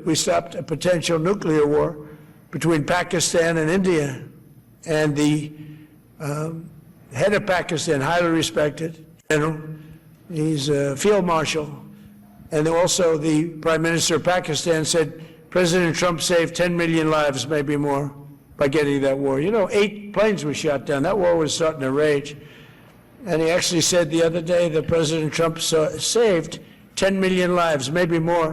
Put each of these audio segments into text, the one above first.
We stopped a potential nuclear war between Pakistan and India, and the head of Pakistan, highly respected general, he's a field marshal, and also the Prime Minister of Pakistan said President Trump saved 10 million lives, maybe more, by getting that war. You know, 8 planes were shot down. That war was starting to rage. And he actually said the other day that President Trump saved 10 million lives, maybe more.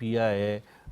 PIA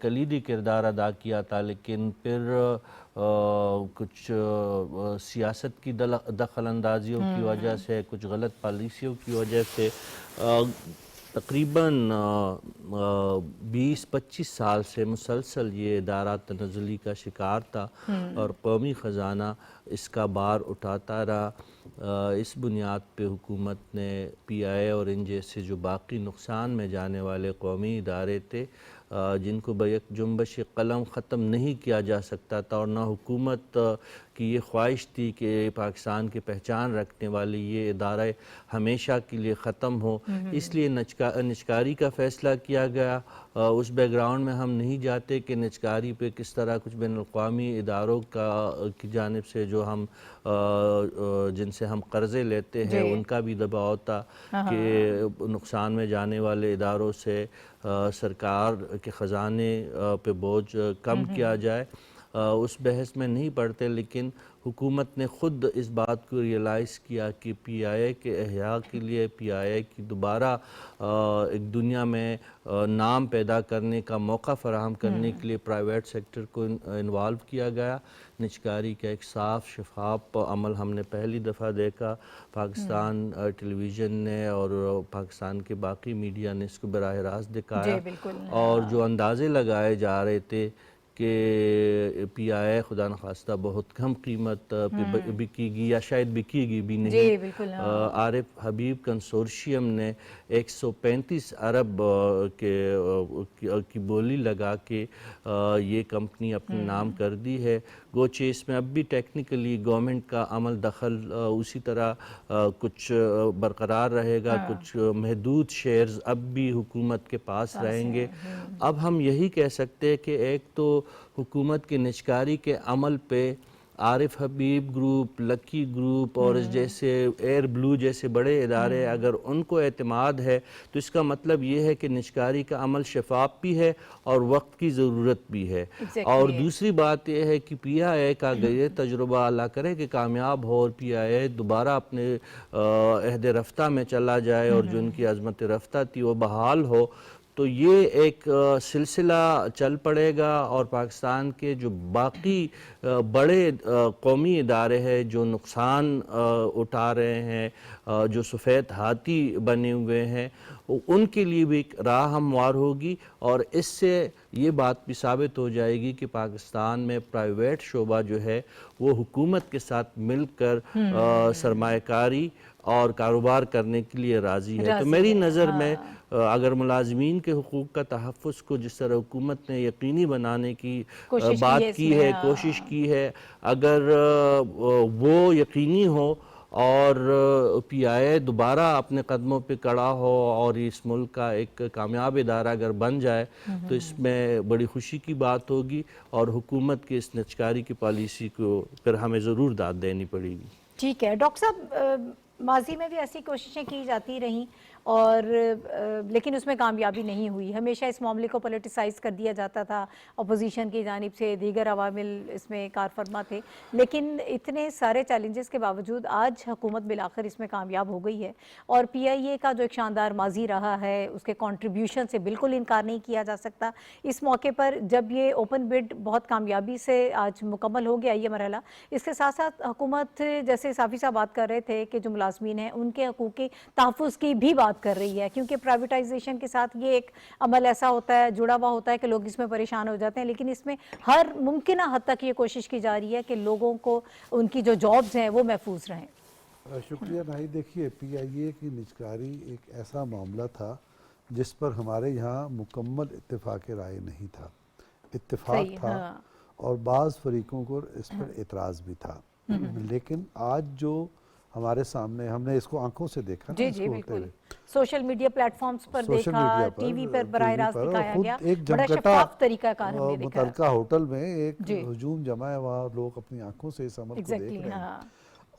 کلیدی کردار ادا کیا تھا، لیکن پھر کچھ سیاست کی دخل اندازیوں کی وجہ سے، کچھ غلط پالیسیوں کی وجہ سے تقریباً 20-25 سال سے مسلسل یہ ادارہ تنزلی کا شکار تھا اور قومی خزانہ اس کا بار اٹھاتا رہا۔ اس بنیاد پہ حکومت نے پی آئی اے اور ان جیسے جو باقی نقصان میں جانے والے قومی ادارے تھے جن کو بیک جنبش قلم ختم نہیں کیا جا سکتا تھا، اور نہ حکومت کی یہ خواہش تھی کہ پاکستان کی پہچان رکھنے والی یہ ادارہ ہمیشہ کے لیے ختم ہو، اس لیے نجکاری کا فیصلہ کیا گیا۔ اس بیک گراؤنڈ میں ہم نہیں جاتے کہ نجکاری پہ کس طرح کچھ بین الاقوامی اداروں کی جانب سے جو ہم جن سے ہم قرضے لیتے ہیں ان کا بھی دباؤ تھا کہ نقصان میں جانے والے اداروں سے سرکار کے خزانے پہ بوجھ کم کیا جائے۔ اس بحث میں نہیں پڑتے، لیکن حکومت نے خود اس بات کو ریئلائز کیا کہ پی آئی اے کے احیاء کے لیے، پی آئی اے کی دوبارہ ایک دنیا میں نام پیدا کرنے کا موقع فراہم کرنے کے لیے پرائیویٹ سیکٹر کو انوالو کیا گیا۔ نجکاری کا ایک صاف شفاف عمل ہم نے پہلی دفعہ دیکھا، پاکستان ٹیلی ویژن نے اور پاکستان کے باقی میڈیا نے اس کو براہ راست دکھایا، اور جو اندازے لگائے جا رہے تھے کہ پی آئی اے خدا نخواستہ بہت کم قیمت بکے گی یا شاید بکے گی بھی نہیں، عارف حبیب کنسورشیم نے 135 ارب کی بولی لگا کے یہ کمپنی اپنے نام کر دی ہے۔ گوچہ اس میں اب بھی ٹیکنیکلی گورنمنٹ کا عمل دخل اسی طرح کچھ برقرار رہے گا، کچھ محدود شیئرز اب بھی حکومت کے پاس رہیں گے۔ اب ہم یہی کہہ سکتے ہیں کہ ایک تو حکومت کے نجکاری کے عمل پہ عارف حبیب گروپ، لکی گروپ اور جیسے ایئر بلو جیسے بڑے ادارے اگر ان کو اعتماد ہے تو اس کا مطلب یہ ہے کہ نجکاری کا عمل شفاف بھی ہے اور وقت کی ضرورت بھی ہے۔ اور دوسری بات یہ ہے کہ پی آئی اے کا یہ تجربہ اللہ کرے کہ کامیاب ہو اور پی آئی اے دوبارہ اپنے عہد رفتہ میں چلا جائے اور جو ان کی عظمت رفتہ تھی وہ بحال ہو، تو یہ ایک سلسلہ چل پڑے گا اور پاکستان کے جو باقی بڑے قومی ادارے ہیں جو نقصان اٹھا رہے ہیں، جو سفید ہاتھی بنے ہوئے ہیں، ان کے لیے بھی ایک راہ ہموار ہوگی، اور اس سے یہ بات بھی ثابت ہو جائے گی کہ پاکستان میں پرائیویٹ شعبہ جو ہے وہ حکومت کے ساتھ مل کر سرمایہ کاری اور کاروبار کرنے کے لیے راضی ہے۔ تو میری نظر میں اگر ملازمین کے حقوق کا تحفظ کو جس طرح حکومت نے یقینی بنانے کی بات کی ہے، کوشش کی ہے، اگر وہ یقینی ہو اور پی آئی اے دوبارہ اپنے قدموں پہ کڑا ہو اور اس ملک کا ایک کامیاب ادارہ اگر بن جائے تو اس میں بڑی خوشی کی بات ہوگی، اور حکومت کے اس نجکاری کی پالیسی کو پھر ہمیں ضرور داد دینی پڑے گی۔ ٹھیک ہے ڈاکٹر صاحب، ماضی میں بھی ایسی کوششیں کی جاتی رہیں اور لیکن اس میں کامیابی نہیں ہوئی، ہمیشہ اس معاملے کو پولیٹیسائز کر دیا جاتا تھا، اپوزیشن کی جانب سے دیگر عوامل اس میں کار فرما تھے، لیکن اتنے سارے چیلنجز کے باوجود آج حکومت بالآخر اس میں کامیاب ہو گئی ہے، اور پی آئی اے کا جو ایک شاندار ماضی رہا ہے اس کے کنٹریبیوشن سے بالکل انکار نہیں کیا جا سکتا۔ اس موقع پر جب یہ اوپن بڈ بہت کامیابی سے آج مکمل ہو گیا یہ مرحلہ، اس کے ساتھ ساتھ حکومت جیسے صافی صاحب بات کر رہے تھے کہ جو ملازمین ہیں ان کے حقوق کے تحفظ کی بھی بات کر رہی ہے، کیونکہ پرائیویٹائزیشن کے ساتھ یہ ایک عمل ایسا ہوتا ہے، جڑا ہوا ہوتا ہے کہ لوگ اس میں پریشان ہو جاتے ہیں، لیکن اس میں ہر ممکنہ حد تک یہ کوشش کی جا رہی ہے کہ لوگوں کو ان کی جو جابز ہیں وہ محفوظ رہیں۔ شکریہ ناہی، دیکھیے پی آئی اے کی نجکاری ایک ایسا معاملہ تھا جس پر ہمارے یہاں مکمل اتفاق رائے نہیں تھا، اتفاق تھا اور بعض فریقوں کو اس پر اعتراض بھی تھا، لیکن آج جو ہمارے سامنے ہم نے اس کو آنکھوں سے دیکھا، جی جی بالکل، سوشل میڈیا پلیٹ فارمز پر دیکھا، ٹی وی پر براہ راست دکھایا گیا، بڑا شفاف طریقہ کار ہم نے دیکھا، متعلقہ ہوٹل میں ایک ہجوم جمع ہے، وہاں لوگ اپنی آنکھوں سے اس عمل کو دیکھ رہے ہیں،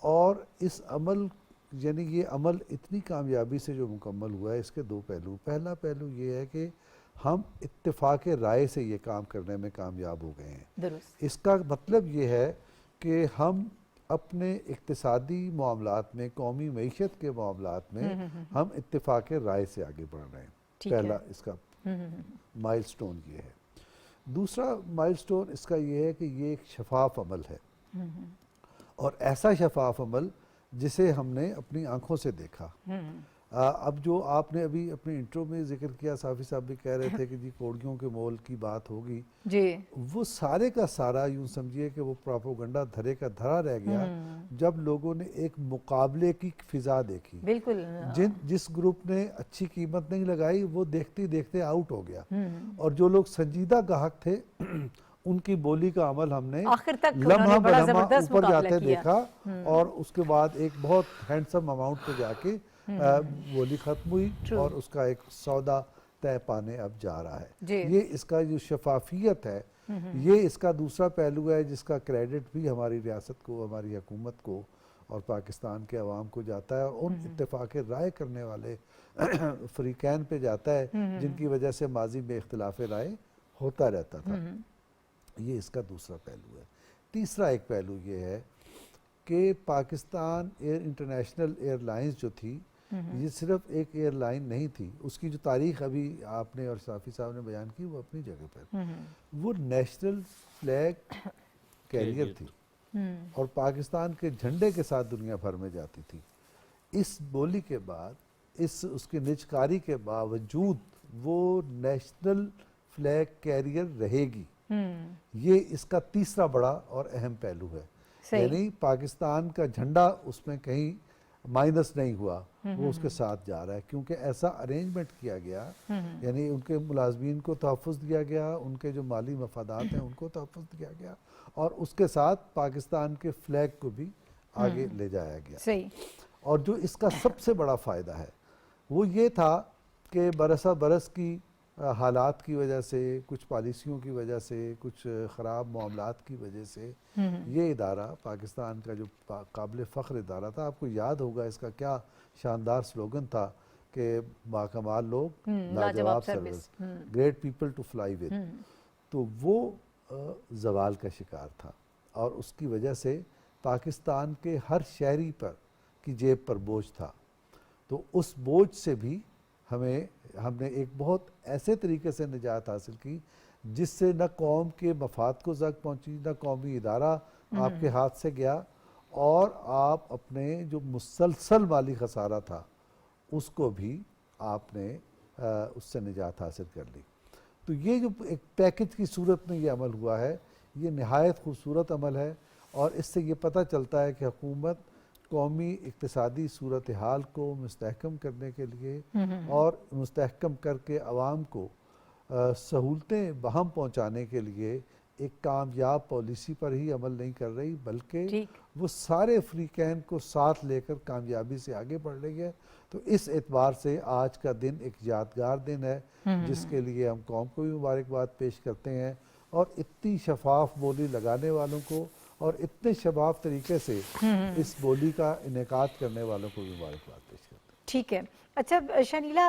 اور اس عمل یعنی یہ عمل اتنی کامیابی سے جو مکمل ہوا ہے اس کے دو پہلو، پہلا پہلو یہ ہے کہ ہم اتفاق رائے سے یہ کام کرنے میں کامیاب ہو گئے ہیں۔ درست، اس کا مطلب یہ ہے کہ ہم اپنے اقتصادی معاملات میں، قومی معیشت کے معاملات میں ہم اتفاق رائے سے آگے بڑھ رہے ہیں، پہلا اس کا مائل سٹون یہ ہے۔ دوسرا مائلسٹون اس کا یہ ہے کہ یہ ایک شفاف عمل ہے، اور ایسا شفاف عمل جسے ہم نے اپنی آنکھوں سے دیکھا۔ اب جو آپ نے ابھی اپنے انٹرو میں ذکر کیا، صافی صاحب بھی کہہ رہے تھے کہ جی کوڑیوں کے مول کی بات ہوگی، جی وہ سارے کا سارا یوں سمجھیے کہ وہ پراپوگنڈا دھرے کا دھرا رہ گیا جب لوگوں نے ایک مقابلے کی فضا دیکھی۔ بالکل، جس گروپ نے اچھی قیمت نہیں لگائی وہ دیکھتے دیکھتے آؤٹ ہو گیا، اور جو لوگ سنجیدہ گاہک تھے ان کی بولی کا عمل ہم نے آخر تک انہوں نے لمحہ بڑا بلمحہ زبردست اوپر مقابلہ جاتے کیا۔ دیکھا، اور اس کے بعد ایک بہت ہینڈسم اماؤنٹ پہ جا کے بولی ختم ہوئی، اور اس کا ایک سودا طے پانے اب جا رہا ہے۔ یہ اس کا جو شفافیت ہے، یہ اس کا دوسرا پہلو ہے جس کا کریڈٹ بھی ہماری ریاست کو، ہماری حکومت کو اور پاکستان کے عوام کو جاتا ہے، اور ان اتفاق رائے کرنے والے فریقین پہ جاتا ہے جن کی وجہ سے ماضی میں اختلاف رائے ہوتا رہتا تھا۔ یہ اس کا دوسرا پہلو ہے۔ تیسرا ایک پہلو یہ ہے کہ پاکستان انٹرنیشنل ایئر لائنز جو تھی، یہ صرف ایک ایئر لائن نہیں تھی، اس کی جو تاریخ ابھی آپ نے اور صافی صاحب نے بیان کی وہ اپنی جگہ پر، وہ نیشنل فلیگ کیریئر تھی، اور پاکستان کے جھنڈے کے ساتھ دنیا بھر میں جاتی تھی۔ اس بولی کے بعد، اس کے نجکاری کے باوجود وہ نیشنل فلیگ کیریئر رہے گی۔ یہ اس کا تیسرا بڑا اور اہم پہلو ہے، یعنی پاکستان کا جھنڈا اس میں کہیں مائنس نہیں ہوا، وہ اس کے ساتھ جا رہا ہے، کیونکہ ایسا ارینجمنٹ کیا گیا، یعنی ان کے ملازمین کو تحفظ دیا گیا، ان کے جو مالی مفادات ہیں ان کو تحفظ دیا گیا، اور اس کے ساتھ پاکستان کے فلیگ کو بھی آگے لے جایا گیا۔ اور جو اس کا سب سے بڑا فائدہ ہے وہ یہ تھا کہ برسہ برس کی حالات کی وجہ سے، کچھ پالیسیوں کی وجہ سے، کچھ خراب معاملات کی وجہ سے یہ ادارہ، پاکستان کا جو قابل فخر ادارہ تھا، آپ کو یاد ہوگا اس کا کیا شاندار سلوگن تھا کہ باکمال لوگ، لاجواب service, great people to fly with, تو وہ زوال کا شکار تھا، اور اس کی وجہ سے پاکستان کے ہر شہری پر کی جیب پر بوجھ تھا۔ تو اس بوجھ سے بھی ہم نے ایک بہت ایسے طریقے سے نجات حاصل کی جس سے نہ قوم کے مفاد کو زگ پہنچی، نہ قومی ادارہ آپ کے ہاتھ سے گیا، اور آپ اپنے جو مسلسل مالی خسارہ تھا اس کو بھی آپ نے اس سے نجات حاصل کر لی۔ تو یہ جو ایک پیکج کی صورت میں یہ عمل ہوا ہے، یہ نہایت خوبصورت عمل ہے، اور اس سے یہ پتہ چلتا ہے کہ حکومت قومی اقتصادی صورتحال کو مستحکم کرنے کے لیے اور مستحکم کر کے عوام کو سہولتیں بہم پہنچانے کے لیے ایک کامیاب پالیسی پر ہی عمل نہیں کر رہی، بلکہ وہ سارے فریقین کو ساتھ لے کر کامیابی سے آگے بڑھ رہی ہے۔ تو اس اعتبار سے آج کا دن ایک یادگار دن ہے، جس کے لیے ہم قوم کو بھی مبارکباد پیش کرتے ہیں، اور اتنی شفاف بولی لگانے والوں کو اور اتنے شفاف طریقے سے اس بولی کا انعقاد کرنے والوں کو بھی مبارکباد پیش کرتے ہیں۔ ٹھیک ہے، اچھا شنیلا،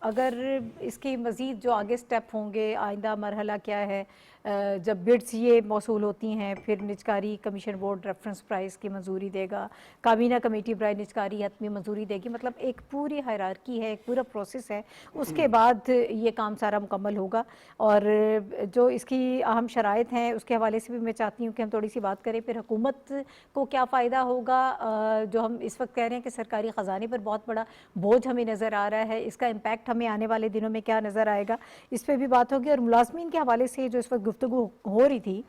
اگر اس کی مزید جو آگے سٹیپ ہوں گے، آئندہ مرحلہ کیا ہے؟ جب بڈس یہ موصول ہوتی ہیں، پھر نجکاری کمیشن بورڈ ریفرنس پرائز کی منظوری دے گا، کابینہ کمیٹی برائے نجکاری حتمی منظوری دے گی، مطلب ایک پوری ہائرارکی ہے، ایک پورا پروسیس ہے، اس کے بعد یہ کام سارا مکمل ہوگا۔ اور جو اس کی اہم شرائط ہیں اس کے حوالے سے بھی میں چاہتی ہوں کہ ہم تھوڑی سی بات کریں، پھر حکومت کو کیا فائدہ ہوگا، جو ہم اس وقت کہہ رہے ہیں کہ سرکاری خزانے پر بہت بڑا بوجھ ہمیں نظر آ رہا ہے، اس کا امپیکٹ ہمیں آنے والے دنوں میں کیا نظر آئے گا، اس پہ بھی بات ہوگی۔ اور ملازمین کے حوالے سے جو اس وقت گفتگو ہو رہی تھی،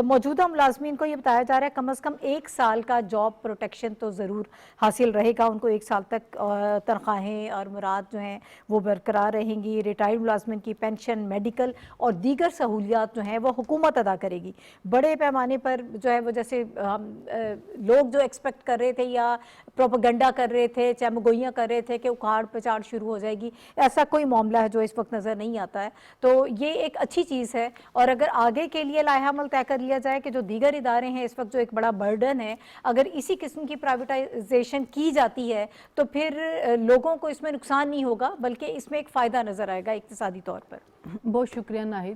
موجودہ ملازمین کو یہ بتایا جا رہا ہے کم از کم 1 سال کا جاب پروٹیکشن تو ضرور حاصل رہے گا، ان کو 1 سال تک تنخواہیں اور مراد جو ہیں وہ برقرار رہیں گی۔ ریٹائرڈ ملازمین کی پینشن، میڈیکل اور دیگر سہولیات جو ہیں وہ حکومت ادا کرے گی۔ بڑے پیمانے پر جو ہے وہ جیسے لوگ جو ایکسپیکٹ کر رہے تھے یا پروپیگنڈا کر رہے تھے، چمگوئیاں کر رہے تھے کہ اکھاڑ پچاڑ شروع ہو جائے گی، ایسا کوئی معاملہ ہے جو اس وقت نظر نہیں آتا ہے، تو یہ ایک اچھی چیز ہے۔ اور اگر آگے کے لیے لائحہ عمل طے کر لیا جائے کہ جو دیگر ادارے ہیں اس وقت جو ایک بڑا برڈن ہے، اگر اسی قسم کی پرائیویٹائزیشن کی جاتی ہے تو پھر لوگوں کو اس میں نقصان نہیں ہوگا، بلکہ اس میں ایک فائدہ نظر آئے گا اقتصادی طور پر۔ بہت شکریہ ناہید۔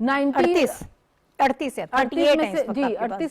38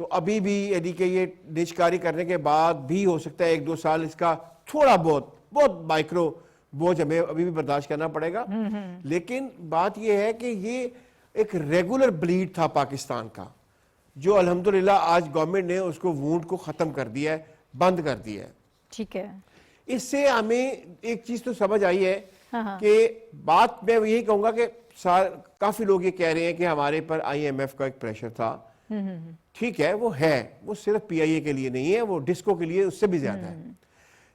تو ابھی بھی یعنی کہ یہ نجکاری کرنے کے بعد بھی ہو سکتا ہے 1-2 سال اس کا تھوڑا بہت مائکرو بوجھ ہمیں ابھی بھی برداشت کرنا پڑے گا. لیکن بات یہ ہے کہ یہ ایک ریگولر بلیڈ تھا پاکستان کا, جو الحمدللہ آج گورنمنٹ نے اس کو وونڈ کو ختم کر دیا ہے, بند کر دیا ہے. ٹھیک ہے, اس سے ہمیں ایک چیز تو سمجھ آئی ہے کہ بات میں یہی کہوں گا کہ کافی لوگ یہ کہہ رہے ہیں کہ ہمارے پر IMF کا ایک پریشر تھا. ٹھیک ہے, وہ ہے, وہ صرف PIA کے لیے نہیں ہے, وہ ڈسکو کے لیے اس سے بھی زیادہ ہے.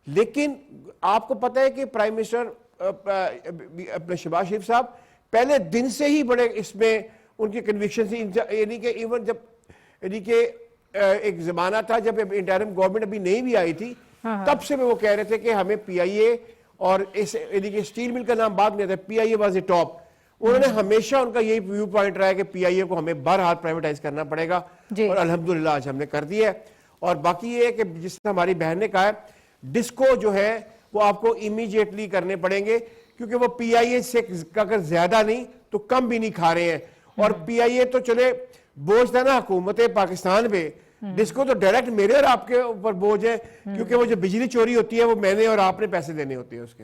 لیکن آپ کو پتہ ہے کہ پرائم منسٹر اپنے شہباز شریف صاحب پہلے دن سے ہی بڑے اس میں ان کی کنوکشن تھی, یعنی کہ ایون جب یعنی کہ ایک زمانہ تھا جب انٹرم گورنمنٹ ابھی نہیں بھی آئی تھی, تب سے وہ کہہ رہے تھے کہ ہمیں PIA اور یعنی کہ اسٹیل مل کا نام بعد میں آتا ہے, PIA واز اے ٹاپ. انہوں نے ہمیشہ ان کا یہی ویو پوائنٹ رہا ہے کہ PIA کو ہمیں بہرحال پرائیویٹائز کرنا پڑے گا, اور الحمدللہ آج ہم نے کر دیا ہے. اور باقی یہ ہے کہ جس طرح ہماری بہن نے کہا ہے, ڈسکو جو ہے وہ آپ کو امیجیٹلی کرنے پڑیں گے, کیونکہ وہ PIA سے اگر زیادہ نہیں تو کم بھی نہیں کھا رہے ہیں. اور PIA تو چلے بوجھ تھا نا حکومت پاکستان پہ, ڈسکو تو ڈائریکٹ میرے اور آپ کے اوپر بوجھ ہے, کیونکہ وہ جو بجلی چوری ہوتی ہے وہ میں نے اور آپ نے پیسے دینے ہوتے ہیں اس کے.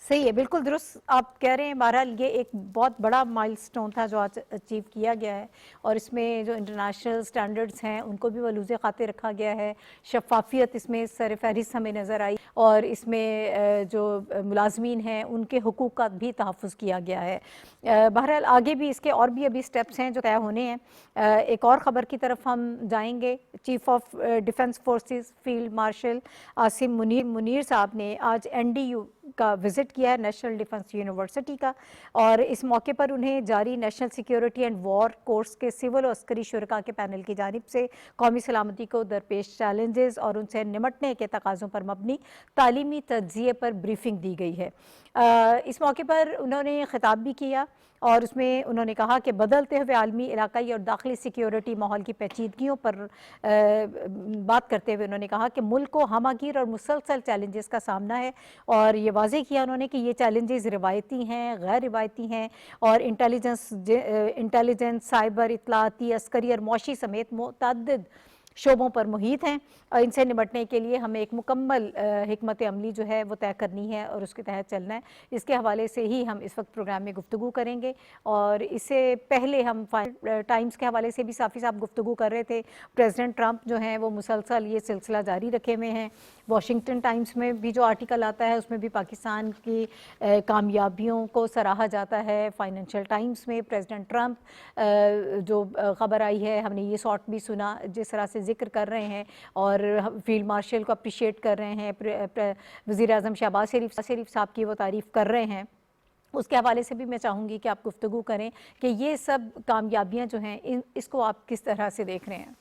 صحیح ہے, بالکل درست آپ کہہ رہے ہیں. بہرحال یہ ایک بہت بڑا مائل سٹون تھا جو آج اچیو کیا گیا ہے, اور اس میں جو انٹرنیشنل سٹینڈرڈز ہیں ان کو بھی ملحوظ خاطر رکھا گیا ہے. شفافیت اس میں سر فہرست ہمیں نظر آئی, اور اس میں جو ملازمین ہیں ان کے حقوق کا بھی تحفظ کیا گیا ہے. بہرحال آگے بھی اس کے اور بھی ابھی سٹیپس ہیں جو طے ہونے ہیں. ایک اور خبر کی طرف ہم جائیں گے. Chief of defence forces field marshal Asim Munir صاحب نے آج NDU کا وزٹ کیا ہے, نیشنل ڈیفنس یونیورسٹی کا, اور اس موقع پر انہیں جاری national security and war course کے سول و عسکری شرکاء کے پینل کی جانب سے قومی سلامتی کو درپیش چیلنجز اور ان سے نمٹنے کے تقاضوں پر مبنی تعلیمی تجزیے پر بریفنگ دی گئی ہے. اس موقع پر انہوں نے خطاب بھی کیا, اور اس میں انہوں نے کہا کہ بدلتے ہوئے عالمی, علاقائی اور داخلی سیکیورٹی ماحول کی پیچیدگیوں پر بات کرتے ہوئے انہوں نے کہا کہ ملک کو ہمہ گیر اور مسلسل چیلنجز کا سامنا ہے, اور یہ واضح کیا انہوں نے کہ یہ چیلنجز روایتی ہیں, غیر روایتی ہیں, اور انٹیلیجنس, سائبر, اطلاعاتی, عسکری اور معاشی سمیت متعدد شعبوں پر محیط ہیں, اور ان سے نمٹنے کے لیے ہمیں ایک مکمل حکمت عملی جو ہے وہ طے کرنی ہے اور اس کے تحت چلنا ہے. اس کے حوالے سے ہی ہم اس وقت پروگرام میں گفتگو کریں گے, اور اس سے پہلے ہم ٹائمز کے حوالے سے بھی صافی صاحب گفتگو کر رہے تھے. پریزیڈنٹ ٹرمپ جو ہیں وہ مسلسل یہ سلسلہ جاری رکھے ہوئے ہیں. واشنگٹن ٹائمز میں بھی جو آرٹیکل آتا ہے اس میں بھی پاکستان کی کامیابیوں کو سراہا جاتا ہے. فائنینشیل ٹائمز میں پریزیڈنٹ ٹرمپ جو خبر آئی ہے, ہم نے یہ شارٹ بھی سنا جس طرح سے ذکر کر رہے ہیں اور فیلڈ مارشل کو اپریشیٹ کر رہے ہیں, وزیر اعظم شہباز شریف صاحب کی وہ تعریف کر رہے ہیں. اس کے حوالے سے بھی میں چاہوں گی کہ آپ گفتگو کریں کہ یہ سب کامیابیاں جو ہیں اس کو آپ کس طرح سے دیکھ رہے ہیں.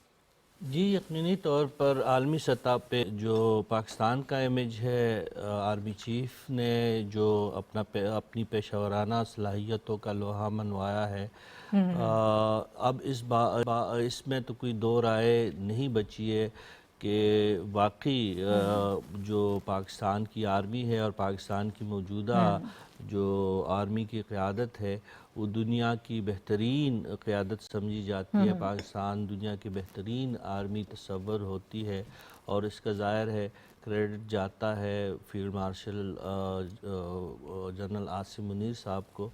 جی, یقینی طور پر عالمی سطح پہ جو پاکستان کا امیج ہے, آرمی چیف نے جو اپنی پیشہ ورانہ صلاحیتوں کا لوہا منوایا ہے, اب اس میں تو کوئی دو رائے نہیں بچی ہے کہ واقعی جو پاکستان کی آرمی ہے اور پاکستان کی موجودہ جو آرمی کی قیادت ہے وہ دنیا کی بہترین قیادت سمجھی جاتی ہے. پاکستان دنیا کی بہترین آرمی تصور ہوتی ہے, اور اس کا ظاہر ہے کریڈٹ جاتا ہے field marshal general Asim Munir صاحب کو.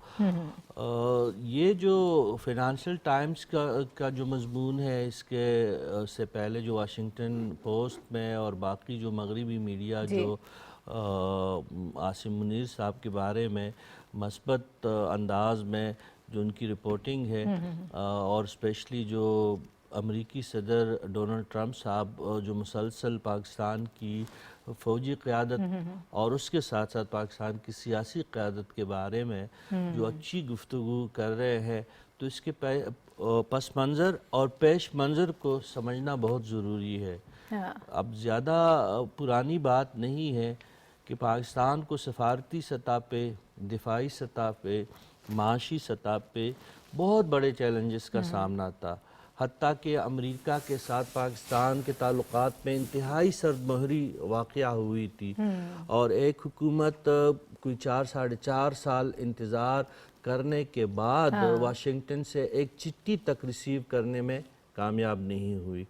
یہ جو فائنینشیل ٹائمز کا جو مضمون ہے, اس کے سے پہلے جو واشنگٹن پوسٹ میں اور باقی جو مغربی میڈیا جو عاصم منیر صاحب کے بارے میں مثبت انداز میں جو ان کی رپورٹنگ ہے, اور اسپیشلی جو امریکی صدر ڈونلڈ ٹرمپ صاحب جو مسلسل پاکستان کی فوجی قیادت اور اس کے ساتھ ساتھ پاکستان کی سیاسی قیادت کے بارے میں جو اچھی گفتگو کر رہے ہیں, تو اس کے پس منظر اور پیش منظر کو سمجھنا بہت ضروری ہے. اب زیادہ پرانی بات نہیں ہے کہ پاکستان کو سفارتی سطح پہ, دفاعی سطح پہ, معاشی سطح پہ بہت بڑے چیلنجز کا سامنا تھا. حتیٰ کہ امریکہ کے ساتھ پاکستان کے تعلقات میں انتہائی سرد مہری واقعہ ہوئی تھی, اور ایک حکومت کوئی 4-4.5 سال انتظار کرنے کے بعد واشنگٹن سے ایک چٹھی تک ریسیو کرنے میں کامیاب نہیں ہوئی.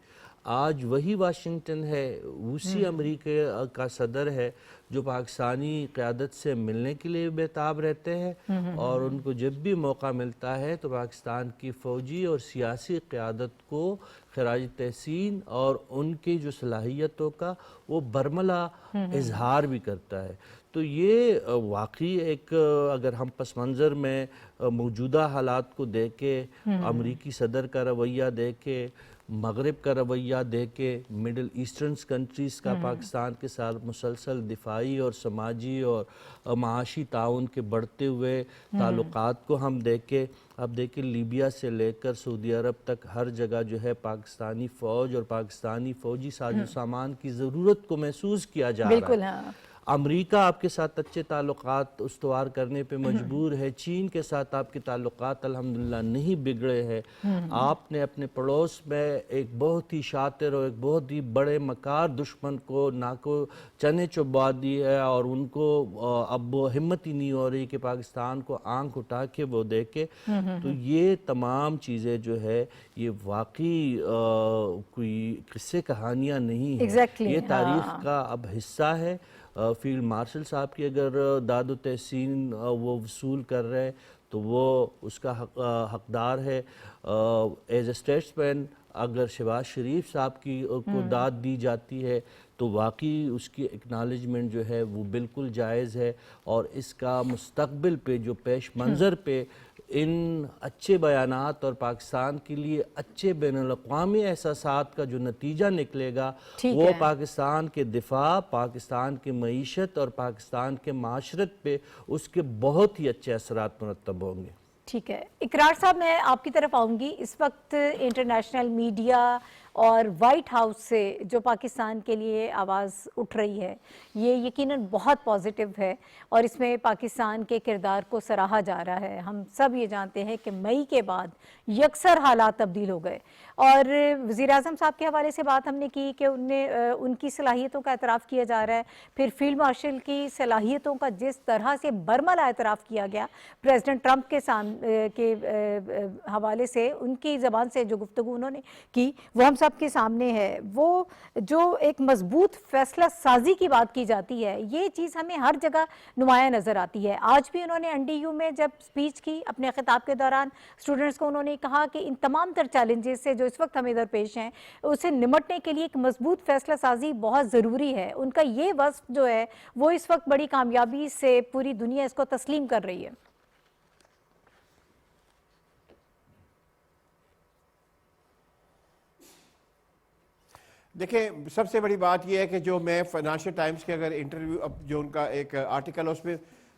آج وہی واشنگٹن ہے, اسی امریکہ کا صدر ہے جو پاکستانی قیادت سے ملنے کے لیے بےتاب رہتے ہیں, اور ان کو جب بھی موقع ملتا ہے تو پاکستان کی فوجی اور سیاسی قیادت کو خراج تحسین اور ان کی جو صلاحیتوں کا وہ برملا اظہار بھی کرتا ہے. تو یہ واقعی ایک, اگر ہم پس منظر میں موجودہ حالات کو دیکھیں, امریکی صدر کا رویہ دیکھیں, مغرب کا رویہ دیکھے, مڈل ایسٹرنز کنٹریز کا پاکستان کے ساتھ مسلسل دفاعی اور سماجی اور معاشی تعاون کے بڑھتے ہوئے تعلقات کو ہم دیکھیں. اب دیکھیں لیبیا سے لے کر سعودی عرب تک ہر جگہ جو ہے پاکستانی فوج اور پاکستانی فوجی ساز و سامان کی ضرورت کو محسوس کیا جا رہا ہے. بالکل ہاں. امریکہ آپ کے ساتھ اچھے تعلقات استوار کرنے پہ مجبور ہے, چین کے ساتھ آپ کے تعلقات الحمدللہ نہیں بگڑے ہیں. آپ نے اپنے پڑوس میں ایک بہت ہی شاطر اور ایک بہت ہی بڑے مکار دشمن کو ناکو چنے چبا دی ہے, اور ان کو اب وہ ہمت ہی نہیں ہو رہی کہ پاکستان کو آنکھ اٹھا کے وہ دیکھے. تو یہ تمام چیزیں جو ہے یہ واقعی کوئی قصے کہانیاں نہیں ہیں, یہ تاریخ کا اب حصہ ہے. فیلڈ مارشل صاحب کی اگر داد و تحسین وہ وصول کر رہے تو وہ اس کا حقدار ہے. ایز اے اسٹیٹسمین اگر شہباز شریف صاحب کی کو داد دی جاتی ہے تو واقعی اس کی اکنالجمنٹ جو ہے وہ بالکل جائز ہے, اور اس کا مستقبل پہ جو پیش منظر پہ ان اچھے بیانات اور پاکستان کے لیے اچھے بین الاقوامی احساسات کا جو نتیجہ نکلے گا وہ پاکستان کے دفاع, پاکستان کی معیشت اور پاکستان کے معاشرت پہ اس کے بہت ہی اچھے اثرات مرتب ہوں گے. ٹھیک ہے اقرار صاحب, میں آپ کی طرف آؤں گی. اس وقت انٹرنیشنل میڈیا اور وائٹ ہاؤس سے جو پاکستان کے لیے آواز اٹھ رہی ہے یہ یقیناً بہت پازیٹیو ہے, اور اس میں پاکستان کے کردار کو سراہا جا رہا ہے. ہم سب یہ جانتے ہیں کہ مئی کے بعد یکسر حالات تبدیل ہو گئے, اور وزیر اعظم صاحب کے حوالے سے بات ہم نے کی کہ ان کی صلاحیتوں کا اعتراف کیا جا رہا ہے. پھر فیلڈ مارشل کی صلاحیتوں کا جس طرح سے برملا اعتراف کیا گیا پریزیڈنٹ ٹرمپ کے حوالے سے, ان کی زبان سے جو گفتگو انہوں نے کی وہ ہم سب کے سامنے ہے. وہ جو ایک مضبوط فیصلہ سازی کی بات کی جاتی ہے یہ چیز ہمیں ہر جگہ نمایاں نظر آتی ہے. آج بھی انہوں نے NDU میں جب سپیچ کی اپنے خطاب کے دوران اسٹوڈنٹس کو انہوں نے کہا کہ ان تمام تر چیلنجز سے جو اس وقت ہمیں درپیش ہیں اسے نمٹنے کے لیے ایک مضبوط فیصلہ سازی بہت ضروری ہے. ان کا یہ وصف جو ہے وہ اس وقت بڑی کامیابی سے پوری دنیا اس کو تسلیم کر رہی ہے. دیکھیں سب سے بڑی بات یہ ہے کہ جو میں فائنانشل ٹائمز کے اگر انٹرویو جو ان کا ایک آرٹیکل ہے اس میں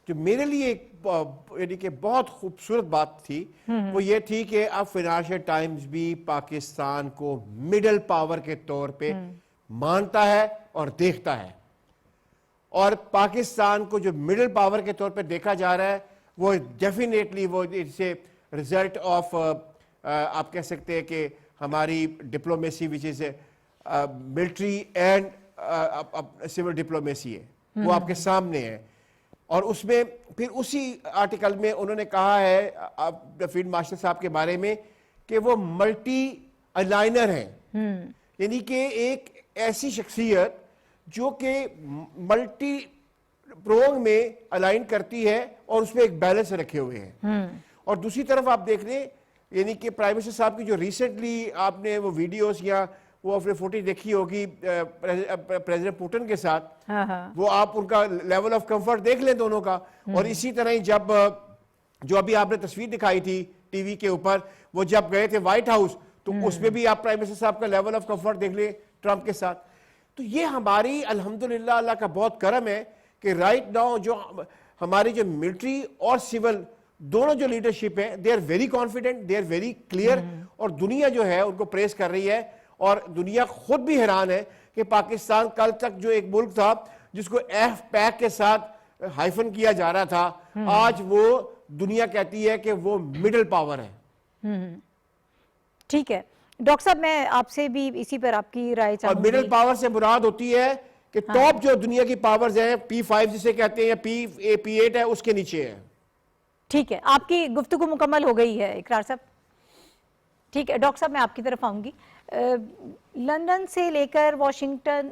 جو میرے لیے یعنی کہ بہت خوبصورت بات تھی وہ یہ تھی کہ اب فائنانشل ٹائمز بھی پاکستان کو مڈل پاور کے طور پہ مانتا ہے اور دیکھتا ہے, اور پاکستان کو جو مڈل پاور کے طور پہ دیکھا جا رہا ہے وہ ڈیفینیٹلی وہ اٹس اے ریزلٹ آف آپ کہہ سکتے ہیں کہ ہماری diplomacy which is military and civil diplomacy ہے, وہ آپ کے سامنے ہے. اور اس میں پھر اسی آرٹیکل میں انہوں نے کہا ہے فیلڈ مارشل صاحب کے بارے میں کہ وہ ملٹی الائنر ہیں, یعنی کہ ایک ایسی شخصیت جو کہ ملٹی پرونگ میں الائن کرتی ہے اور اس میں ایک بیلنس رکھے ہوئے ہیں. اور دوسری طرف آپ دیکھ لیں یعنی کہ پرائم منسٹر صاحب کی جو ریسنٹلی آپ نے وہ ویڈیوز یا وہ اپنے فوٹیج دیکھی ہوگی پریزیڈنٹ پوٹن کے ساتھ, وہ آپ ان کا لیول آف کمفرٹ دیکھ لیں دونوں کا. اور اسی طرح ہی جب جو ابھی آپ نے تصویر دکھائی تھی ٹی وی کے اوپر وہ جب گئے تھے وائٹ ہاؤس تو اس میں بھی آپ پرائم منسٹر صاحب کا لیول آف کمفرٹ دیکھ لیں ٹرمپ کے ساتھ. تو یہ ہماری الحمدللہ اللہ کا بہت کرم ہے کہ رائٹ ناؤ جو ہماری جو ملٹری اور سول دونوں جو لیڈرشپ ہیں they are very confident, they are very clear, اور دنیا جو ہے ان کو پریز کر رہی ہے. اور دنیا خود بھی حیران ہے کہ پاکستان کل تک جو ایک ملک تھا جس کو ایف پیک کے ساتھ ہائفن کیا جا رہا تھا آج وہ دنیا کہتی ہے کہ وہ مڈل پاور ہے. ٹھیک ہے ڈاکٹر صاحب, میں آپ سے بھی اسی پر آپ کی رائے چاہوں گی. اور مڈل پاور سے مراد ہوتی ہے کہ ٹاپ جو دنیا کی پاورز ہیں P5 جسے کہتے ہیں یا P8 ہے اس کے نیچے ہے. ٹھیک ہے, آپ کی گفتگو مکمل ہو گئی ہے اقرار صاحب. ٹھیک ہے ڈاکٹر صاحب میں آپ کی طرف آؤں گی. لندن سے لے کر واشنگٹن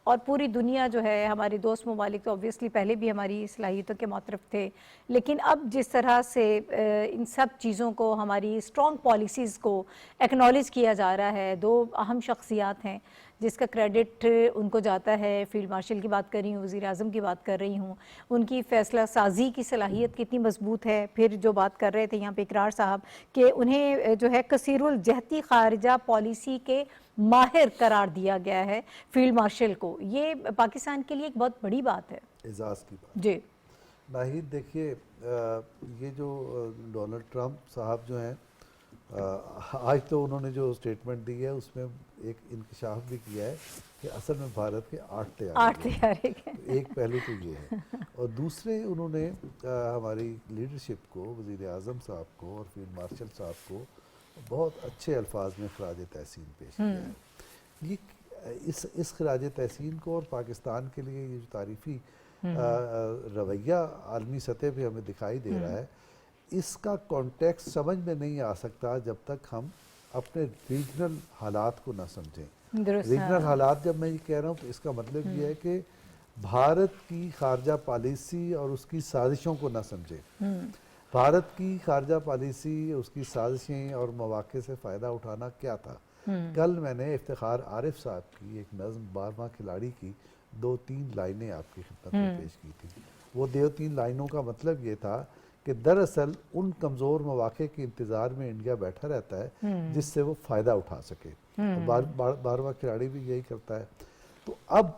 اور پوری دنیا جو ہے ہمارے دوست ممالک تو آبویسلی پہلے بھی ہماری صلاحیتوں کے معترف تھے، لیکن اب جس طرح سے ان سب چیزوں کو ہماری اسٹرانگ پالیسیز کو ایکنالج کیا جا رہا ہے، دو اہم شخصیات ہیں جس کا کریڈٹ ان کو جاتا ہے. فیلڈ مارشل کی بات کر رہی ہوں، وزیر اعظم کی بات کر رہی ہوں، ان کی فیصلہ سازی کی صلاحیت کتنی مضبوط ہے. پھر جو بات کر رہے تھے یہاں پہ اقرار صاحب کہ انہیں جو ہے کثیر الجہتی خارجہ پالیسی کے ماہر قرار دیا گیا ہے فیلڈ مارشل کو، یہ پاکستان کے لیے ایک بہت بڑی بات ہے. اعزاز کی بات جی ناہید. دیکھیے یہ جو ڈونلڈ ٹرمپ صاحب جو ہیں آج تو انہوں نے جو اسٹیٹمنٹ دی ہے اس میں ایک انکشاف بھی کیا ہے کہ اصل میں بھارت کے 8 طیارے ہیں. ایک پہلو تو یہ ہے، اور دوسرے انہوں نے ہماری لیڈرشپ کو، وزیر اعظم صاحب کو اور فیلڈ مارشل صاحب کو بہت اچھے الفاظ میں خراج تحسین پیش کیا ہے. یہ اس خراج تحسین کو اور پاکستان کے لیے یہ جو تعریفی رویہ عالمی سطح پہ ہمیں دکھائی دے رہا ہے، اس کا کانٹیکسٹ سمجھ میں نہیں آ سکتا جب تک ہم اپنے ریجنل حالات کو نہ سمجھیں. ریجنل حالات جب میں یہ کہہ رہا ہوں تو اس کا مطلب یہ ہے کہ بھارت کی خارجہ پالیسی اور اس کی سازشوں کو نہ سمجھیں. بھارت کی خارجہ پالیسی، اس کی سازشیں اور مواقع سے فائدہ اٹھانا کیا تھا. کل میں نے افتخار عارف صاحب کی ایک نظم 12واں کھلاڑی کی 2-3 لائنیں آپ کی خدمت میں پیش کی تھی. وہ 2-3 لائنوں کا مطلب یہ تھا کہ دراصل ان کمزور مواقع کے انتظار میں انڈیا بیٹھا رہتا ہے جس سے وہ فائدہ اٹھا سکے. 12واں کھلاڑی بھی یہی کرتا ہے. تو اب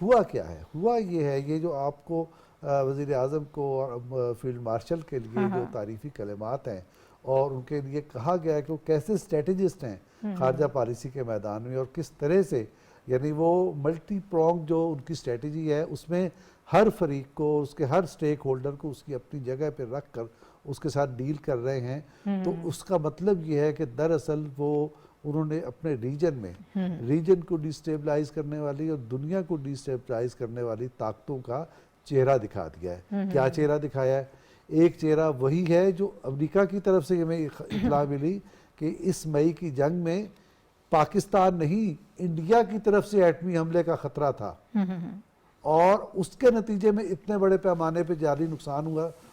ہوا کیا ہے؟ ہوا یہ ہے، یہ جو آپ کو وزیر اعظم کو اور فیلڈ مارشل کے لیے جو تعریفی کلمات ہیں اور ان کے لیے کہا گیا ہے کہ وہ کیسے اسٹریٹجسٹ ہیں خارجہ پالیسی کے میدان میں، اور کس طرح سے یعنی وہ ملٹی پرونگ جو ان کی اسٹریٹجی ہے اس میں ہر فریق کو، اس کے ہر سٹیک ہولڈر کو اس کی اپنی جگہ پہ رکھ کر اس کے ساتھ ڈیل کر رہے ہیں. تو اس کا مطلب یہ ہے کہ دراصل انہوں نے اپنے ریجن کو ڈیسٹیبلائز کرنے والی اور دنیا کو ڈیسٹیبلائز کرنے والی طاقتوں کا چہرہ دکھا دیا ہے. کیا چہرہ دکھایا ہے؟ ایک چہرہ وہی ہے جو امریکہ کی طرف سے ہمیں اطلاع ملی کہ اس مئی کی جنگ میں پاکستان نہیں، انڈیا کی طرف سے ایٹمی حملے کا خطرہ تھا، اور اس کے نتیجے میں اتنے بڑے پیمانے پہ جاری نقصان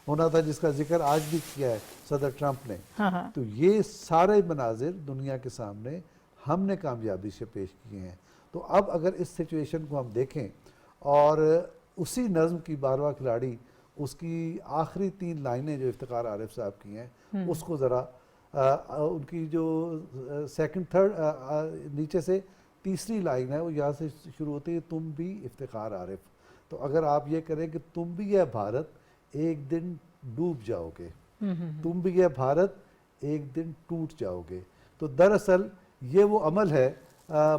ہونا تھا جس کا ذکر آج بھی کیا ہے صدر ٹرمپ نے. تو یہ سارے مناظر دنیا کے سامنے ہم نے کامیابی سے پیش کیے ہیں. تو اب اگر اس سچویشن کو ہم دیکھیں اور اسی نظم کی 12واں کھلاڑی اس کی آخری 3 لائنیں جو افتخار عارف صاحب کی ہیں اس کو ذرا ان کی جو سیکنڈ تھرڈ نیچے سے تیسری لائن ہے وہ یہاں سے شروع ہوتی ہے، تم بھی افتخار عارف. تو اگر آپ یہ کریں کہ تم بھی ہے بھارت ایک دن ڈوب جاؤ گے، تم بھی ہے بھارت ایک دن ٹوٹ جاؤ گے. تو دراصل یہ وہ عمل ہے،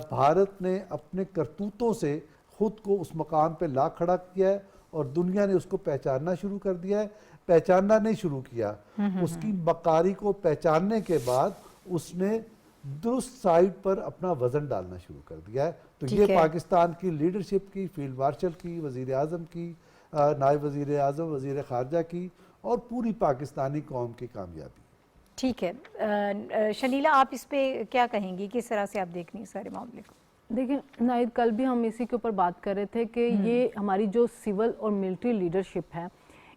بھارت نے اپنے کرتوتوں سے خود کو اس مقام پہ لا کھڑا کیا ہے اور دنیا نے اس کو پہچاننا شروع کر دیا ہے. پہچاننا نہیں شروع کیا، اس کی مکاری کو پہچاننے کے بعد اس نے درست سائٹ پر اپنا وزن ڈالنا شروع کر دیا ہے. تو یہ پاکستان کی لیڈرشپ کی، فیلڈ مارشل کی، وزیر اعظم کی، نائب وزیر اعظم، وزیر خارجہ کی اور پوری پاکستانی قوم کی کامیابی. ٹھیک ہے شلیلا، آپ اس پہ کیا کہیں گی؟ کس طرح سے آپ دیکھ رہی ہیں سارے معاملے کو؟ دیکھیں ناہید، کل بھی ہم اسی کے اوپر بات کر رہے تھے کہ یہ ہماری جو سول اور ملٹری لیڈرشپ ہے،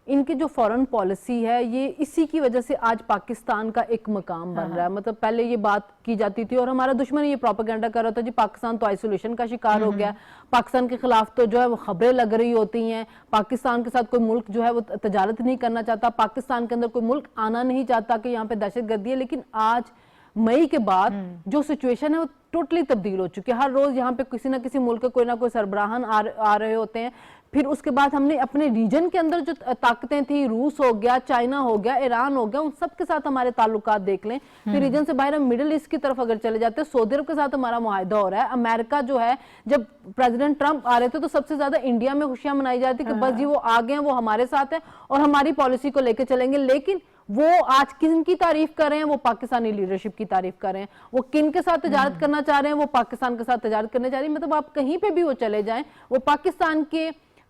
ان کی جو فورن پالیسی ہے، یہ اسی کی وجہ سے آج پاکستان کا ایک مقام بن رہا ہے. مطلب پہلے یہ بات کی جاتی تھی اور ہمارا دشمن یہ پروپیگنڈا کر رہا تھا جی پاکستان تو آئسولیشن کا شکار ہو گیا، پاکستان کے خلاف تو جو ہے وہ خبریں لگ رہی ہوتی ہیں، پاکستان کے ساتھ کوئی ملک جو ہے وہ تجارت نہیں کرنا چاہتا، پاکستان کے اندر کوئی ملک آنا نہیں چاہتا کہ یہاں پہ دہشت گردی ہے. لیکن آج مئی کے بعد جو سچویشن ہے وہ ٹوٹلی تبدیل ہو چکی ہے. ہر روز یہاں پہ کسی نہ کسی ملک کے کوئی نہ کوئی سربراہان آ رہے ہوتے ہیں. پھر اس کے بعد ہم نے اپنے ریجن کے اندر جو طاقتیں تھیں، روس ہو گیا، چائنا ہو گیا، ایران ہو گیا، ان سب کے ساتھ ہمارے تعلقات دیکھ لیں. پھر ریجن سے باہر ہم مڈل ایسٹ کی طرف اگر چلے جاتے ہیں، سعودی عرب کے ساتھ ہمارا معاہدہ ہو رہا ہے. امریکہ جو ہے، جب پریزیڈنٹ ٹرمپ آ رہے تھے تو سب سے زیادہ انڈیا میں خوشیاں منائی جاتی کہ بس جی وہ آ گئے ہیں، وہ ہمارے ساتھ ہیں اور ہماری پالیسی کو لے کے چلیں گے. لیکن وہ آج کن کی تعریف کر رہے ہیں؟ وہ پاکستانی لیڈرشپ کی تعریف کر رہے ہیں. وہ کن کے ساتھ تجارت کرنا چاہ رہے ہیں؟ وہ پاکستان کے ساتھ تجارت کرنے چاہ رہے ہیں. مطلب آپ کہیں پہ بھی وہ چلے جائیں، وہ پاکستان کے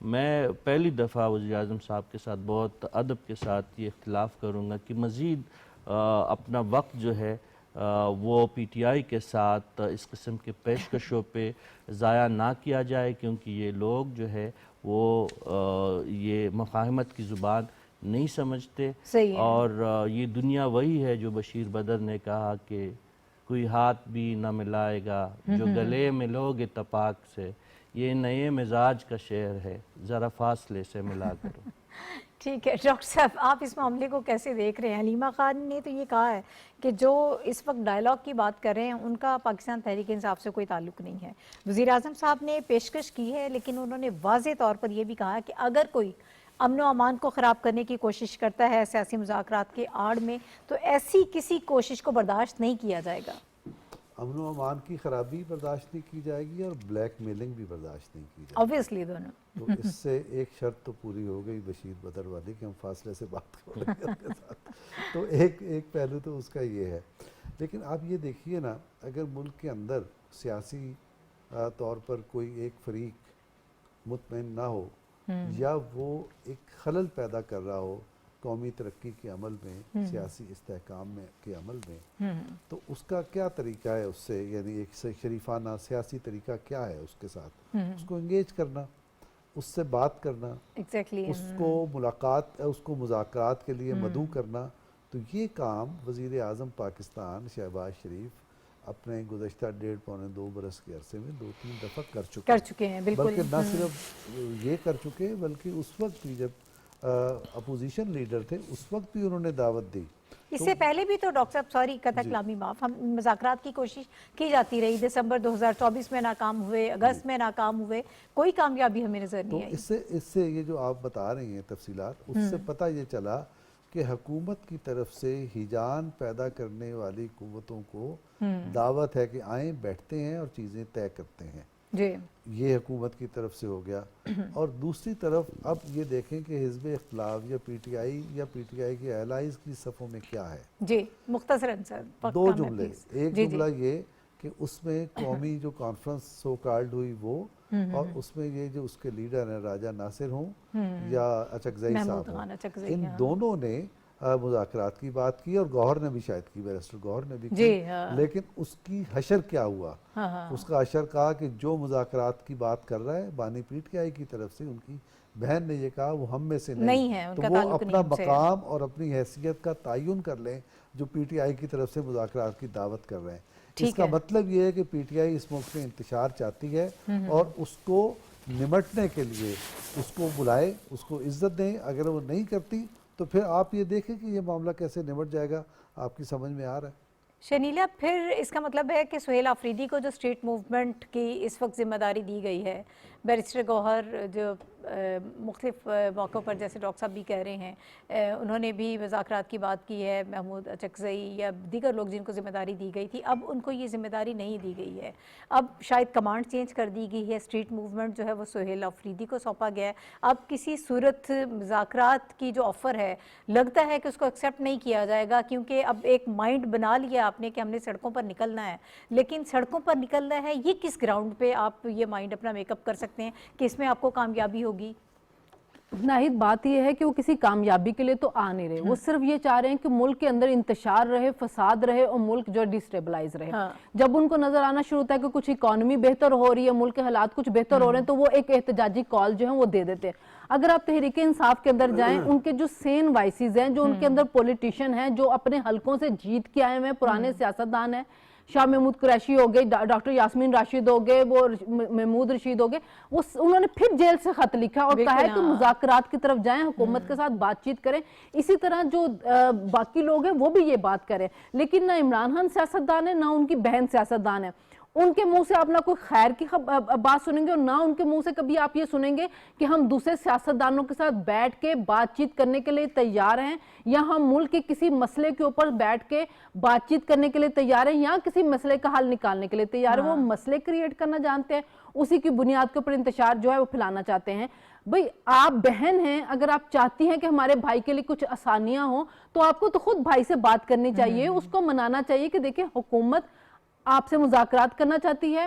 میں پہلی دفعہ وزیر اعظم صاحب کے ساتھ بہت ادب کے ساتھ یہ اختلاف کروں گا کہ مزید اپنا وقت جو ہے وہ پی ٹی آئی کے ساتھ اس قسم کے پیشکشوں پہ ضائع نہ کیا جائے، کیونکہ یہ لوگ جو ہے وہ یہ مفاہمت کی زبان نہیں سمجھتے، اور یہ دنیا وہی ہے جو بشیر بدر نے کہا کہ کوئی ہاتھ بھی نہ ملائے گا جو گلے ملو گے تپاک سے، یہ نئے مزاج کا شعر ہے ذرا فاصلے سے ملا کرو۔ ٹھیک ہے ڈاکٹر صاحب، آپ اس معاملے کو کیسے دیکھ رہے ہیں؟ حلیمہ خان نے تو یہ کہا ہے کہ جو اس وقت ڈائیلاگ کی بات کر رہے ہیں ان کا پاکستان تحریک انصاف سے کوئی تعلق نہیں ہے۔ وزیر اعظم صاحب نے پیشکش کی ہے، لیکن انہوں نے واضح طور پر یہ بھی کہا کہ اگر کوئی امن و امان کو خراب کرنے کی کوشش کرتا ہے سیاسی مذاکرات کے آڑ میں، تو ایسی کسی کوشش کو برداشت نہیں کیا جائے گا۔ امن و امان کی خرابی برداشت نہیں کی جائے گی اور بلیک میلنگ بھی برداشت نہیں کی جائے گی۔ اوبویسلی دونوں۔ تو اس سے ایک شرط تو پوری ہو گئی بشیر بدر والی کہ ہم فاصلے سے بات کر رہے ہیں اس کے ساتھ، تو ایک پہلو تو اس کا یہ ہے۔ لیکن آپ یہ دیکھیے نا، اگر ملک کے اندر سیاسی طور پر کوئی ایک فریق مطمئن نہ ہو یا وہ ایک خلل پیدا کر رہا ہو قومی ترقی کے عمل میں، سیاسی استحکام کے عمل میں، تو اس کا کیا طریقہ ہے اس سے، یعنی ایک شریفانہ سیاسی طریقہ کیا ہے اس کے ساتھ؟ اس کو انگیج کرنا، اس سے بات کرنا، اس کو ملاقات، اس کو مذاکرات کے لیے مدعو کرنا۔ تو یہ کام وزیر اعظم پاکستان شہباز شریف اپنے گزشتہ 1.5-2 برس کے عرصے میں 2-3 دفعہ کر چکے ہیں، بلکہ نہ صرف یہ کر چکے بلکہ اس وقت بھی جب اپوزیشن لیڈر تھے اس وقت بھی انہوں نے دعوت دی۔ اس سے پہلے بھی تو ڈاکٹر صاحب، سوری قطع کلامی معاف، ہم مذاکرات کی کوشش کی جاتی رہی، دسمبر 2024 میں ناکام ہوئے، اگست میں ناکام ہوئے، کوئی کامیابی ہمیں نظر نہیں آئی۔ تو اس سے یہ جو آپ بتا رہی ہیں تفصیلات، اس سے پتہ یہ چلا کہ حکومت کی طرف سے ہیجان پیدا کرنے والی قوتوں کو دعوت ہے کہ آئیں، بیٹھتے ہیں اور چیزیں طے کرتے ہیں۔ جی، یہ حکومت کی طرف سے ہو گیا۔ اور دوسری طرف اب یہ دیکھیں کہ حزب اختلاف یا پی ٹی آئی کے الائز کی صفوں میں کیا ہے۔ جی، مختصراً سر 2 جملے، ایک جملہ یہ کہ اس میں قومی جو کانفرنس سو کالڈ ہوئی وہ، اور اس میں یہ جو اس کے لیڈر ہیں راجہ ناصر ہوں یا اچکزئی صاحب ہوں، ان دونوں نے مذاکرات کی بات کی، اور گوہر نے بھی شاید کی، بیرسٹر گوہر نے بھی کی، لیکن اس کی حشر کیا ہوا؟ اس کا حشر کہا کہ جو مذاکرات کی بات کر رہا ہے بانی پی ٹی آئی کی طرف سے، ان کی بہن نے یہ کہا وہ ہم میں سے نہیں ہے، تو وہ اپنا مقام اور اپنی حیثیت کا تعین کر لیں جو پی ٹی آئی کی طرف سے مذاکرات کی دعوت کر رہے ہیں۔ اس کا مطلب یہ ہے کہ پی ٹی آئی اس ملک میں انتشار چاہتی ہے، اور اس کو نمٹنے کے لیے اس کو بلائے، اس کو عزت دیں۔ اگر وہ نہیں کرتی تو پھر آپ یہ دیکھیں کہ یہ معاملہ کیسے نمٹ جائے گا، آپ کی سمجھ میں آ رہا ہے۔ شنیلا، پھر اس کا مطلب ہے کہ سہیل آفریدی کو جو اسٹریٹ موومنٹ کی اس وقت ذمہ داری دی گئی ہے، بیرسٹر گوہر جو مختلف موقعوں پر جیسے ڈاکٹر صاحب بھی کہہ رہے ہیں، انہوں نے بھی مذاکرات کی بات کی ہے، محمود اچکزئی یا دیگر لوگ جن کو ذمہ داری دی گئی تھی، اب ان کو یہ ذمہ داری نہیں دی گئی ہے، اب شاید کمانڈ چینج کر دی گئی ہے، اسٹریٹ موومنٹ جو ہے وہ سہیل آفریدی کو سونپا گیا ہے۔ اب کسی صورت مذاکرات کی جو آفر ہے لگتا ہے کہ اس کو ایکسیپٹ نہیں کیا جائے گا، کیونکہ اب ایک مائنڈ بنا لیا آپ نے کہ ہم نے سڑکوں پر نکلنا ہے، لیکن سڑکوں پر نکلنا ہے یہ کس گراؤنڈ پہ آپ یہ مائنڈ اپنا میک اپ کر سکتے ہیں کہ اس میں آپ کو کامیابی ہوگی؟ ناہید، بات یہ ہے کہ وہ کسی کامیابی کے لیے تو آ نہیں رہے، وہ صرف یہ چاہ رہے ہیں کہ ملک کے اندر انتشار رہے، فساد رہے، اور ملک جو ڈیسٹیبلائز رہے۔ جب ان کو نظر آنا شروع ہوتا ہے کہ کچھ اکانومی بہتر ہو رہی ہے، ملک کے حالات کچھ بہتر ہو رہے ہیں، تو وہ ایک احتجاجی کال جو ہے وہ دے دیتے ہیں۔ اگر آپ تحریک انصاف کے اندر جائیں، ان کے جو سین وائسز ہیں، جو ان کے اندر پولیٹیشن ہیں، جو اپنے حلقوں سے جیت کے آئے ہوئے پرانے سیاستدان ہیں، شاہ محمود قریشی ہو گئے، ڈاکٹر یاسمین راشد ہو گئے، وہ محمود رشید ہو گئے، انہوں نے پھر جیل سے خط لکھا اور کہا ہے کہ مذاکرات کی طرف جائیں، حکومت کے ساتھ بات چیت کریں۔ اسی طرح جو باقی لوگ ہیں وہ بھی یہ بات کریں، لیکن نہ عمران خان سیاستدان ہے، نہ ان کی بہن سیاستدان ہے۔ ان کے منہ سے آپ نہ کوئی خیر کی بات سنیں گے، اور نہ ان کے منہ سے کبھی آپ یہ سنیں گے کہ ہم دوسرے سیاستدانوں کے ساتھ بیٹھ کے بات چیت کرنے کے لیے تیار ہیں، یا ہم ملک کے کسی مسئلے کے اوپر بیٹھ کے بات چیت کرنے کے لیے تیار ہیں، یا کسی مسئلے کا حل نکالنے کے لیے تیار ہیں۔ وہ مسئلے کریٹ کرنا جانتے ہیں، اسی کی بنیاد کے اوپر انتشار جو ہے وہ پھیلانا چاہتے ہیں۔ بھئی آپ بہن ہیں، اگر آپ چاہتی ہیں کہ ہمارے بھائی کے لیے کچھ آسانیاں ہوں، تو آپ کو تو خود بھائی سے بات کرنی چاہیے، اس کو منانا چاہیے کہ دیکھیں حکومت آپ سے مذاکرات کرنا چاہتی ہے،